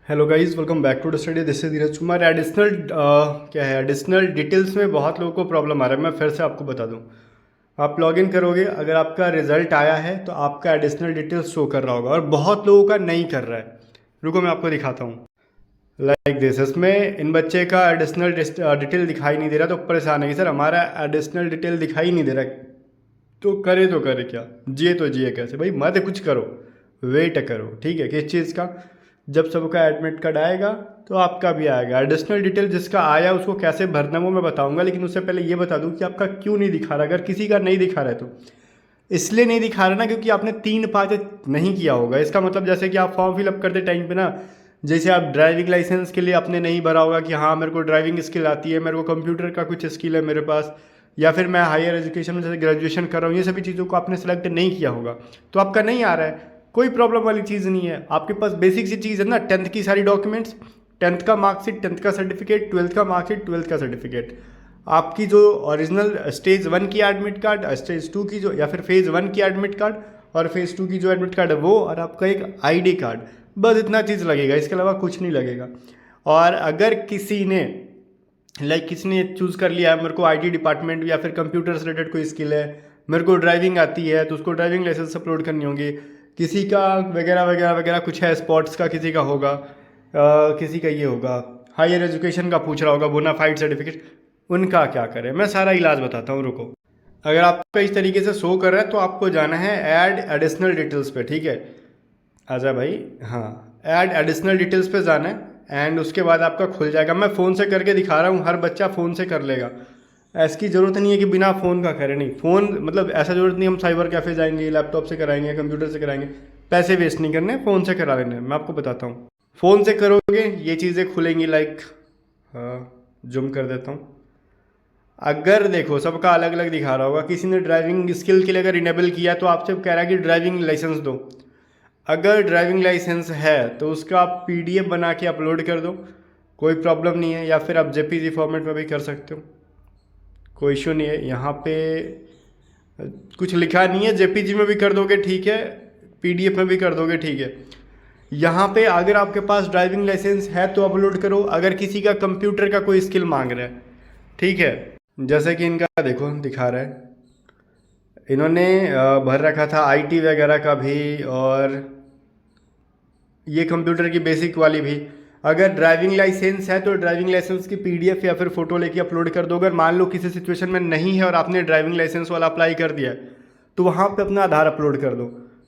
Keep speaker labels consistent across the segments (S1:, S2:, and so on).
S1: Hello guys, welcome back to the study. This is Dheeraj Kumar. Additional क्या है, additional details में बहुत लोगों को प्रॉब्लम आ रहा है। मैं फिर से आपको बता दूं, आप लॉगिन करोगे, अगर आपका रिजल्ट आया है तो आपका एडिशनल डिटेल्स शो कर रहा होगा और बहुत लोगों का नहीं कर रहा है। रुको मैं आपको दिखाता हूँ। लाइक दिस, इसमें इन बच्चे का एडिशनल डिटेल दिखाई नहीं दे रहा तो परेशान है कि सर हमारा एडिशनल डिटेल दिखाई नहीं दे रहा। तो करे क्या, जिए तो जिए कैसे भाई, मत कुछ करो, वेट करो। ठीक है, किस चीज़ का? जब सबका एडमिट कार्ड आएगा तो आपका भी आएगा। एडिशनल डिटेल जिसका आया उसको कैसे भरना वो मैं बताऊंगा, लेकिन उससे पहले ये बता दूं कि आपका क्यों नहीं दिखा रहा। अगर किसी का नहीं दिखा रहा है तो इसलिए नहीं दिखा रहा ना, क्योंकि आपने 3 5 नहीं किया होगा। इसका मतलब जैसे कि आप फॉर्म फिलअप करते टाइम पे ना, जैसे आप ड्राइविंग लाइसेंस के लिए आपने नहीं भरा होगा कि हाँ मेरे को ड्राइविंग स्किल आती है, मेरे को कंप्यूटर का कुछ स्किल है मेरे पास, या फिर मैं हायर एजुकेशन में जैसे ग्रेजुएशन कर रहा हूँ, ये सभी चीज़ों को आपने सेलेक्ट नहीं किया होगा तो आपका नहीं आ रहा है। कोई प्रॉब्लम वाली चीज़ नहीं है। आपके पास बेसिक सी चीज़ है ना, 10th की सारी डॉक्यूमेंट्स, 10th का मार्कशीट, 10th का सर्टिफिकेट, 12th का मार्कशीट, 12th का सर्टिफिकेट, आपकी जो ओरिजिनल स्टेज 1 की एडमिट कार्ड, स्टेज 2 की जो, या फिर फेज़ 1 की एडमिट कार्ड और फेज़ 2 की जो एडमिट कार्ड है वो, और आपका एक आईडी कार्ड, बस इतना चीज़ लगेगा, इसके अलावा कुछ नहीं लगेगा। और अगर किसी ने किसी ने चूज़ कर लिया है मेरे को आईटी डिपार्टमेंट या फिर कंप्यूटर से रिलेटेड कोई स्किल है, मेरे को ड्राइविंग आती है, तो उसको ड्राइविंग लाइसेंस अपलोड करनी होगी। किसी का वगैरह वगैरह वगैरह कुछ है, स्पोर्ट्स का किसी का होगा, किसी का ये होगा, हायर एजुकेशन का पूछ रहा होगा, बोनाफाइड सर्टिफिकेट, उनका क्या करें, मैं सारा इलाज बताता हूँ, रुको। अगर आपका इस तरीके से शो कर रहा है तो आपको जाना है ऐड एडिशनल डिटेल्स पे। ठीक है, आजा भाई, हाँ, ऐड एडिशनल डिटेल्स पे जाना है एंड उसके बाद आपका खुल जाएगा। मैं फ़ोन से करके दिखा रहा हूँ, हर बच्चा फ़ोन से कर लेगा। ऐसी ज़रूरत नहीं है कि बिना फ़ोन का करें, नहीं, फ़ोन मतलब ऐसा ज़रूरत नहीं हम साइबर कैफ़े जाएंगे, लैपटॉप से कराएंगे, कंप्यूटर से कराएंगे, पैसे वेस्ट नहीं करने, फ़ोन से करा लेने। मैं आपको बताता हूँ, फ़ोन से करोगे ये चीज़ें खुलेंगी। जूम कर देता हूँ। अगर देखो सबका अलग अलग दिखा रहा होगा, किसी ने ड्राइविंग स्किल के लिए अगर इनेबल किया तो आपसे कह रहा है कि ड्राइविंग लाइसेंस दो। अगर ड्राइविंग लाइसेंस है तो उसका आप पीडीएफ बना के अपलोड कर दो, कोई प्रॉब्लम नहीं है, या फिर आप जेपीजी फॉर्मेट में भी कर सकते हो, कोई इशू नहीं है। यहाँ पे कुछ लिखा नहीं है, जेपीजी में भी कर दोगे ठीक है, पीडीएफ में भी कर दोगे ठीक है। यहाँ पे अगर आपके पास ड्राइविंग लाइसेंस है तो अपलोड करो, अगर किसी का कंप्यूटर का कोई स्किल मांग रहा है, ठीक है, जैसे कि इनका देखो दिखा रहा है, इन्होंने भर रखा था आईटी वगैरह का भी और ये कंप्यूटर की बेसिक वाली भी। अगर ड्राइविंग लाइसेंस है तो ड्राइविंग लाइसेंस की पीडीएफ या फिर फोटो लेके अपलोड कर दो। अगर मान लो किसी सिचुएशन में नहीं है और आपने ड्राइविंग लाइसेंस वाला अप्लाई कर दिया है तो वहाँ पे अपना आधार अपलोड कर दो।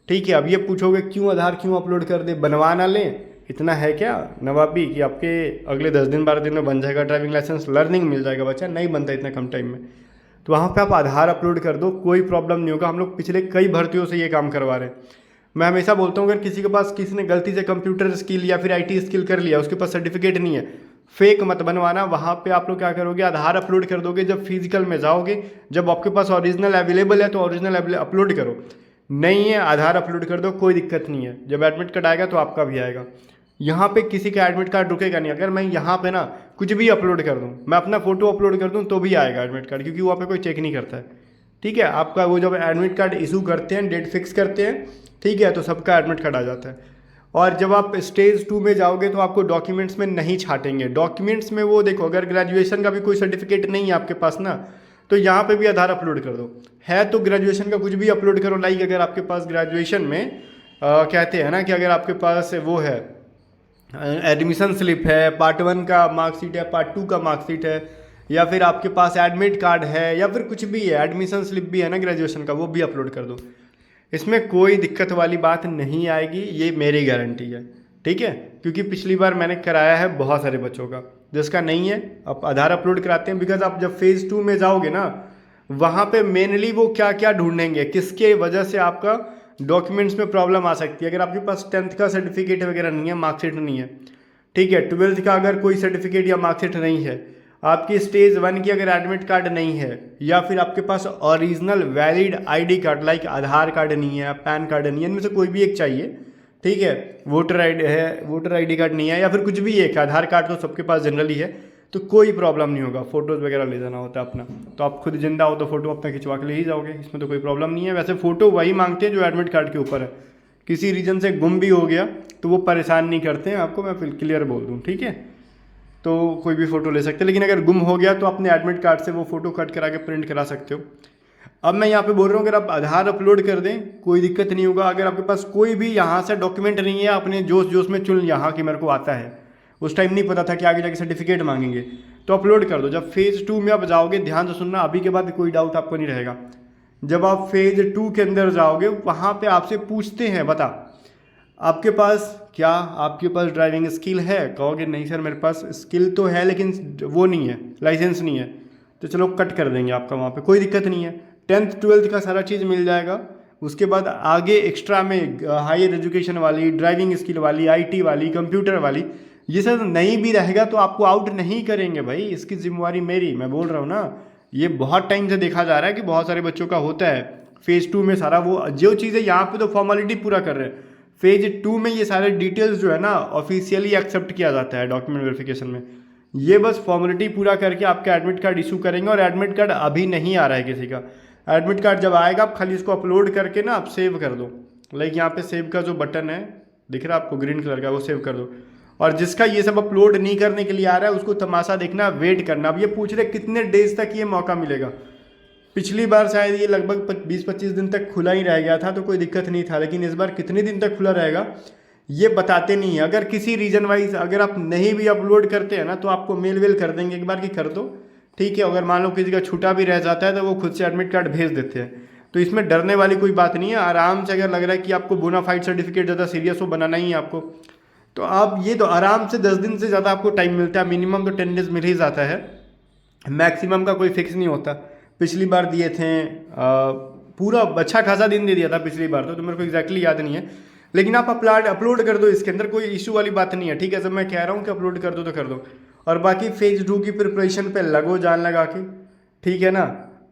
S1: ठीक है, अब ये पूछोगे क्यों आधार क्यों अपलोड कर दे, बनवा ना लें, इतना है क्या नवाबी कि आपके अगले 10 दिन 12 दिन में बन जाएगा ड्राइविंग लाइसेंस, लर्निंग मिल जाएगा, बच्चा नहीं बनता इतना कम टाइम में। तो वहाँ पे आप आधार अपलोड कर दो, कोई प्रॉब्लम नहीं होगा। हम लोग पिछले कई भर्तियों से ये काम करवा रहे हैं। मैं हमेशा बोलता हूँ अगर किसी के पास, किसी ने गलती से कंप्यूटर स्किल या फिर आईटी स्किल कर लिया, उसके पास सर्टिफिकेट नहीं है, फेक मत बनवाना। वहाँ पे आप लोग क्या करोगे, आधार अपलोड कर दोगे। जब फिजिकल में जाओगे, जब आपके पास ओरिजिनल अवेलेबल है तो ओरिजिनल अपलोड करो, नहीं है आधार अपलोड कर दो, कोई दिक्कत नहीं है। जब एडमिट कार्ड आएगा तो आपका भी आएगा। यहाँ पे किसी का एडमिट कार्ड रुकेगा नहीं। अगर मैं यहाँ पे ना कुछ भी अपलोड कर दूँ, मैं अपना फोटो अपलोड कर दूँ तो भी आएगा एडमिट कार्ड, क्योंकि वहाँ पे कोई चेक नहीं करता है। ठीक है, आपका वो जब एडमिट कार्ड इशू करते हैं, डेट फिक्स करते हैं, ठीक है, तो सबका एडमिट कार्ड आ जाता है। और जब आप स्टेज 2 में जाओगे तो आपको डॉक्यूमेंट्स में नहीं छाटेंगे। डॉक्यूमेंट्स में वो देखो, अगर ग्रेजुएशन का भी कोई सर्टिफिकेट नहीं है आपके पास ना, तो यहाँ पे भी आधार अपलोड कर दो। है तो ग्रेजुएशन का कुछ भी अपलोड करो। लाइक अगर आपके पास ग्रेजुएशन में कहते हैं ना कि अगर आपके पास वो है, एडमिशन स्लिप है, पार्ट 1 का मार्कशीट है, पार्ट 2 का मार्कशीट है, या फिर आपके पास एडमिट कार्ड है, या फिर कुछ भी है, एडमिशन स्लिप भी है ना ग्रेजुएशन का, वो भी अपलोड कर दो। इसमें कोई दिक्कत वाली बात नहीं आएगी, ये मेरी गारंटी है। ठीक है, क्योंकि पिछली बार मैंने कराया है बहुत सारे बच्चों का, जिसका नहीं है आप आधार अपलोड कराते हैं। बिकॉज आप जब फेज़ 2 में जाओगे ना, वहाँ पे मेनली वो क्या क्या ढूंढेंगे, किसके वजह से आपका डॉक्यूमेंट्स में प्रॉब्लम आ सकती है। अगर आपके पास 10th का सर्टिफिकेट वगैरह नहीं है, मार्कशीट नहीं है, ठीक है, 12th का अगर कोई सर्टिफिकेट या मार्कशीट नहीं है, आपकी स्टेज 1 की अगर एडमिट कार्ड नहीं है, या फिर आपके पास original valid ID card like Aadhaar card नहीं है, पैन कार्ड नहीं है, इनमें से कोई भी एक चाहिए। ठीक है, वोटर आईडी है, वोटर आईडी कार्ड नहीं है, या फिर कुछ भी एक आधार कार्ड तो सबके पास जनरली है, तो कोई प्रॉब्लम नहीं होगा। फ़ोटोज़ वगैरह ले जाना होता है अपना, तो आप खुद जिंदा हो तो फ़ोटो अपना खिंचवा के ले ही जाओगे, इसमें तो कोई प्रॉब्लम नहीं है। वैसे फ़ोटो वही मांगते हैं जो एडमिट कार्ड के ऊपर है, किसी रीज़न से गुम भी हो गया तो वो परेशान नहीं करते हैं आपको, मैं क्लियर बोल दूँ, ठीक है। तो कोई भी फ़ोटो ले सकते हैं, लेकिन अगर गुम हो गया तो अपने एडमिट कार्ड से वो फ़ोटो कट करा के प्रिंट करा सकते हो। अब मैं यहाँ पे बोल रहा हूँ, अगर आप आधार अपलोड कर दें कोई दिक्कत नहीं होगा। अगर आपके पास कोई भी यहाँ से डॉक्यूमेंट नहीं है, अपने जोश जोश में चुन यहाँ की मेरे को आता है, उस टाइम नहीं पता था कि आगे जाके सर्टिफिकेट मांगेंगे, तो अपलोड कर दो। जब फेज़ 2 में आप जाओगे, ध्यान से सुनना, अभी के बाद कोई डाउट आपको नहीं रहेगा। जब आप फेज़ 2 के अंदर जाओगे, वहाँ पे आपसे पूछते हैं, बता आपके पास क्या, आपके पास ड्राइविंग स्किल है? कहोगे नहीं सर मेरे पास स्किल तो है लेकिन वो नहीं है, लाइसेंस नहीं है, तो चलो कट कर देंगे आपका, वहाँ पे कोई दिक्कत नहीं है। 10th 12th का सारा चीज़ मिल जाएगा। उसके बाद आगे एक्स्ट्रा में हायर एजुकेशन वाली, ड्राइविंग स्किल वाली, आईटी वाली, कंप्यूटर वाली, ये सब नहीं भी रहेगा तो आपको आउट नहीं करेंगे भाई, इसकी जिम्मेवारी मेरी, मैं बोल रहा हूँ ना। ये बहुत टाइम से देखा जा रहा है कि बहुत सारे बच्चों का होता है फेज़ 2 में सारा वो जो चीज़ें यहाँ पे तो फॉर्मेलिटी पूरा कर रहे हैं, फेज़ 2 में ये सारे डिटेल्स जो है ना ऑफिशियली एक्सेप्ट किया जाता है डॉक्यूमेंट वेरिफिकेशन में। ये बस फॉर्मेलिटी पूरा करके आपका एडमिट कार्ड इशू करेंगे, और एडमिट कार्ड अभी नहीं आ रहा है किसी का। एडमिट कार्ड जब आएगा आप खाली इसको अपलोड करके ना आप सेव कर दो, लाइक यहाँ पे सेव का जो बटन है दिख रहा है आपको ग्रीन कलर का, वो सेव कर दो। और जिसका ये सब अपलोड नहीं करने के लिए आ रहा है उसको तमाशा देखना, वेट करना। अब ये पूछ रहे कितने डेज तक ये मौका मिलेगा। पिछली बार शायद ये लगभग 20-25 दिन तक खुला ही रह गया था तो कोई दिक्कत नहीं था, लेकिन इस बार कितने दिन तक खुला रहेगा ये बताते नहीं है। अगर किसी रीज़न वाइज अगर आप नहीं भी अपलोड करते हैं ना तो आपको मेल वेल कर देंगे एक बार कि कर दो, ठीक है। अगर मान लो किसी का छूटा भी रह जाता है तो वो खुद से एडमिट कार्ड भेज देते हैं, तो इसमें डरने वाली कोई बात नहीं है। आराम से अगर लग रहा है कि आपको बोनाफाइड सर्टिफिकेट ज़्यादा सीरियस हो बनाना ही है आपको, तो आप ये तो आराम से 10 दिन से ज़्यादा आपको टाइम मिलता है, मिनिमम तो 10 डेज मिल ही जाता है, मैक्सिमम का कोई फिक्स नहीं होता। पिछली बार दिए थे पूरा अच्छा खासा दिन दे दिया था पिछली बार, तो मेरे को एग्जैक्टली याद नहीं है, लेकिन आप अपलोड कर दो, इसके अंदर कोई इशू वाली बात नहीं है, ठीक है। जब मैं कह रहा हूँ कि अपलोड कर दो तो कर दो, और बाकी फेज़ 2 की प्रिपरेशन पे लगो जान लगा के, ठीक है ना।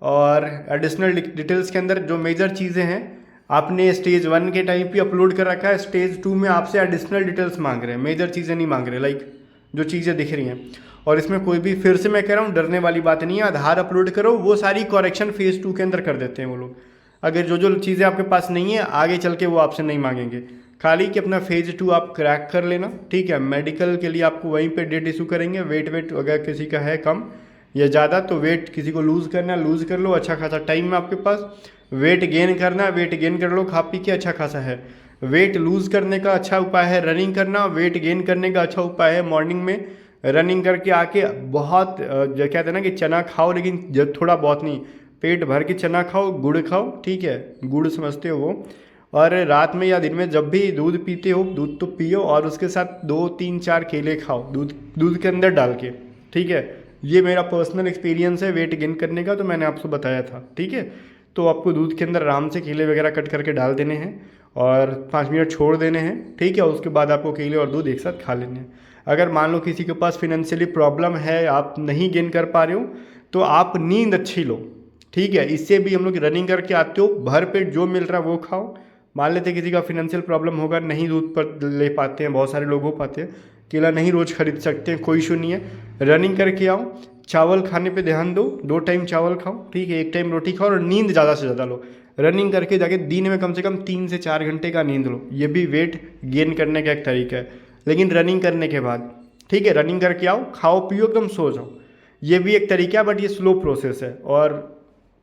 S1: और एडिशनल डिटेल्स के अंदर जो मेजर चीज़ें हैं आपने स्टेज 1 के टाइम पे अपलोड कर रखा है, स्टेज 2 में आपसे एडिशनल डिटेल्स मांग रहे हैं, मेजर चीज़ें नहीं मांग रहे, लाइक जो चीज़ें दिख रही हैं। और इसमें कोई भी, फिर से मैं कह रहा हूँ, डरने वाली बात नहीं है। आधार अपलोड करो, वो सारी करेक्शन फेज़ 2 के अंदर कर देते हैं वो लोग। अगर जो जो चीज़ें आपके पास नहीं है आगे चल के वो आपसे नहीं मांगेंगे, खाली कि अपना फेज़ 2 आप क्रैक कर लेना, ठीक है। मेडिकल के लिए आपको वहीं पे डेट इशू करेंगे। वेट अगर किसी का है कम या ज़्यादा तो वेट किसी को लूज़ करना लूज़ कर लो, अच्छा खासा टाइम है आपके पास। वेट गेन करना वेट गेन कर लो, खा पी के अच्छा खासा है। वेट लूज़ करने का अच्छा उपाय है रनिंग करना, वेट गेन करने का अच्छा उपाय है मॉर्निंग में रनिंग करके आके बहुत जो कहते हैं ना कि चना खाओ, लेकिन जब थोड़ा बहुत नहीं, पेट भर के चना खाओ, गुड़ खाओ, ठीक है, गुड़ समझते हो वो। और रात में या दिन में जब भी दूध पीते हो दूध तो पियो, और उसके साथ 2-3-4 केले खाओ दूध के अंदर डाल के, ठीक है। ये मेरा पर्सनल एक्सपीरियंस है वेट गेन करने का, तो मैंने आपको बताया था, ठीक है। तो आपको दूध के अंदर आराम से केले वगैरह कट करके डाल देने हैं और 5 मिनट छोड़ देने हैं, ठीक है। उसके बाद आपको केले और दूध एक साथ खा लेने हैं। अगर मान लो किसी के पास फिनेंशियली प्रॉब्लम है, आप नहीं गेन कर पा रहे हो, तो आप नींद अच्छी लो, ठीक है। इससे भी हम लोग रनिंग करके आते हो, भर पेट जो मिल रहा है वो खाओ। मान लेते किसी का फिनेंशियल प्रॉब्लम होगा, नहीं दूध पर ले पाते हैं, बहुत सारे लोग हो पाते हैं, केला नहीं रोज़ खरीद सकते हैं, कोई इशू नहीं है। रनिंग करके आओ, चावल खाने पे ध्यान दो, 2 टाइम चावल खाओ, ठीक है, 1 टाइम रोटी खाओ, और नींद ज़्यादा से ज़्यादा लो। रनिंग करके जाके दिन में कम से कम 3 से 4 घंटे का नींद लो, ये भी वेट गेन करने का एक तरीका है, लेकिन रनिंग करने के बाद, ठीक है। रनिंग करके आओ, खाओ पियो, एकदम सो जाओ, ये भी एक तरीका है, बट ये स्लो प्रोसेस है और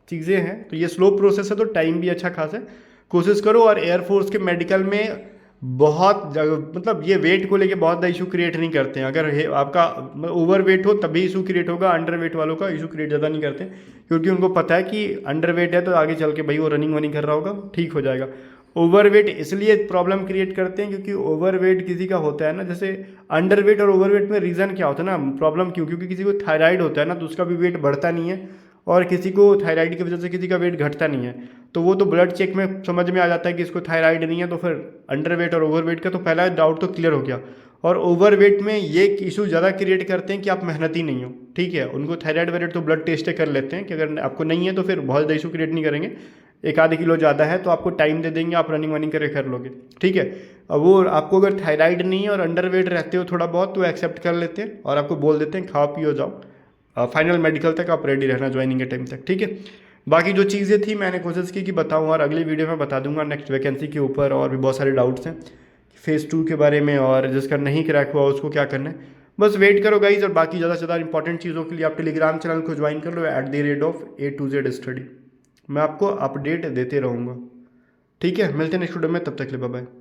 S1: चीज़ें हैं, तो ये स्लो प्रोसेस है, तो टाइम भी अच्छा खासा है, कोशिश करो। और एयरफोर्स के मेडिकल में बहुत मतलब ये वेट को लेके बहुत ज़्यादा इशू क्रिएट नहीं करते हैं। अगर आपका ओवर वेट हो तभी इशू क्रिएट होगा, अंडर वेट वालों का इशू क्रिएट ज़्यादा नहीं करते, क्योंकि उनको पता है कि अंडर वेट है तो आगे चल के भाई वो रनिंग वनिंग कर रहा होगा, ठीक हो जाएगा। ओवर वेट इसलिए प्रॉब्लम क्रिएट करते हैं क्योंकि ओवर वेट किसी का होता है ना, जैसे अंडर वेट और ओवर वेट में रीज़न क्या होता है ना, प्रॉब्लम क्यों, क्योंकि किसी को थायराइड होता है ना, तो उसका भी वेट बढ़ता नहीं है, और किसी को थायराइड की वजह से किसी का वेट घटता नहीं है, तो वो तो ब्लड चेक में समझ में आ जाता है कि इसको थायराइड नहीं है, तो फिर अंडर वेट और ओवर वेट का तो पहला डाउट तो क्लियर हो गया। और ओवर वेट में ये इशू ज़्यादा क्रिएट करते हैं कि आप मेहनती नहीं हो, ठीक है। उनको थायराइड वायराइड तो ब्लड टेस्ट कर लेते हैं कि अगर आपको नहीं है तो फिर बहुत ज़्यादा इशू क्रिएट नहीं करेंगे, 1-आधे किलो ज़्यादा है तो आपको टाइम दे देंगे, आप रनिंग वनिंग करके कर लोगे, ठीक है। अब वो आपको अगर थायराइड नहीं है और अंडर वेट रहते हो थोड़ा बहुत तो एक्सेप्ट कर लेते हैं और आपको बोल देते हैं खाओ पियो जाओ, फाइनल मेडिकल तक आप रेडी रहना ज्वाइनिंग के टाइम तक, ठीक है। बाकी जो चीज़ें थी मैंने कोशिश की कि बताऊँ, और अगली वीडियो में बता दूंगा नेक्स्ट वैकेंसी के ऊपर, और भी बहुत सारे डाउट्स हैं फेज़ 2 के बारे में, और जिसका नहीं क्रैक हुआ उसको क्या करना है। बस वेट करो गाइज, और बाकी ज़्यादा से ज़्यादा इंपॉर्टेंट चीज़ों के लिए आप टेलीग्राम चैनल को ज्वाइन कर लो @A to Z स्टडी। मैं आपको अपडेट देते रहूँगा। ठीक है, मिलते हैं नेक्स्ट वीडियो में, तब तक के लिए बाय बाय।